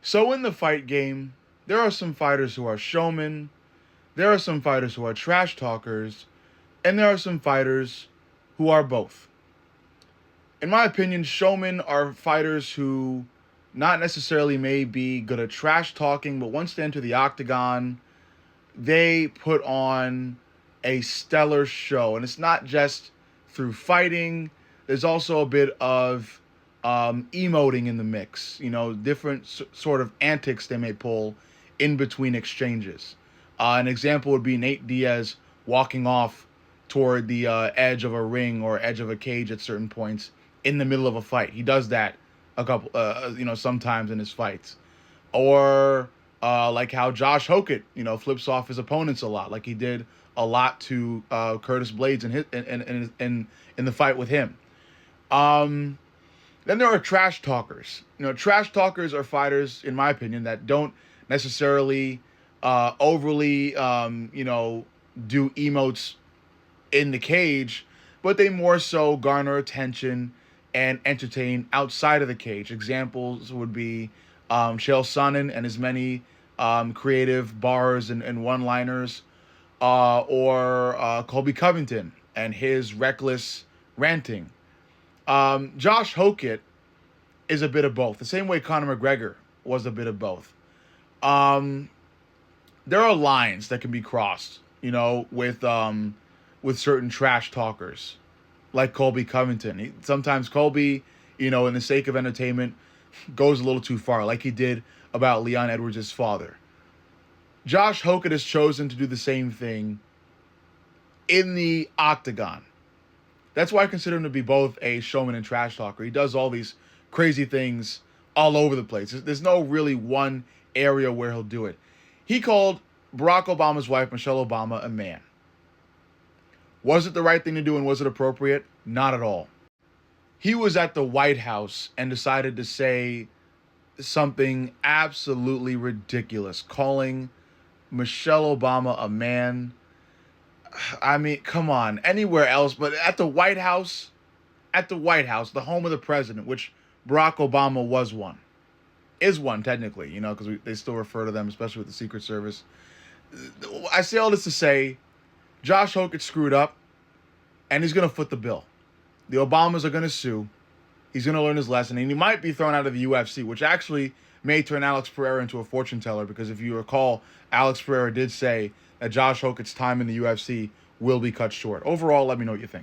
So in the fight game, there are some fighters who are showmen, there are some fighters who are trash talkers, and there are some fighters who are both. In my opinion, showmen are fighters who not necessarily may be good at trash talking, but once they enter the octagon, they put on a stellar show. And it's not just through fighting, there's also a bit of emoting in the mix, different sort of antics they may pull in between exchanges. An example would be Nate Diaz walking off toward the edge of a ring or edge of a cage at certain points in the middle of a fight. He does that sometimes in his fights. Or like how Josh Hokett, flips off his opponents a lot, like he did a lot to Curtis Blades in the fight with him. Then there are trash talkers. Trash talkers are fighters, in my opinion, that don't necessarily overly, do emotes in the cage, but they more so garner attention and entertain outside of the cage. Examples would be Chael Sonnen and his many creative bars and one-liners, or Colby Covington and his reckless ranting. Josh Hokett is a bit of both, the same way Conor McGregor was a bit of both. There are lines that can be crossed, with certain trash talkers, like Colby Covington. Sometimes Colby, in the sake of entertainment, goes a little too far, like he did about Leon Edwards' father. Josh Hokett has chosen to do the same thing in the octagon. That's why I consider him to be both a showman and trash talker. He does all these crazy things all over the place. There's no really one area where he'll do it. He called Barack Obama's wife, Michelle Obama, a man. Was it the right thing to do and was it appropriate? Not at all. He was at the White House and decided to say something absolutely ridiculous, calling Michelle Obama a man. I mean, come on, anywhere else, but at the White House, the home of the president, which Barack Obama is one technically, because they still refer to them, especially with the Secret Service. I say all this to say, Josh Hokett screwed up, and he's going to foot the bill. The Obamas are going to sue. He's going to learn his lesson, and he might be thrown out of the UFC, which actually may turn Alex Pereira into a fortune teller, because if you recall, Alex Pereira did say that Josh Hokett's time in the UFC will be cut short. Overall, let me know what you think.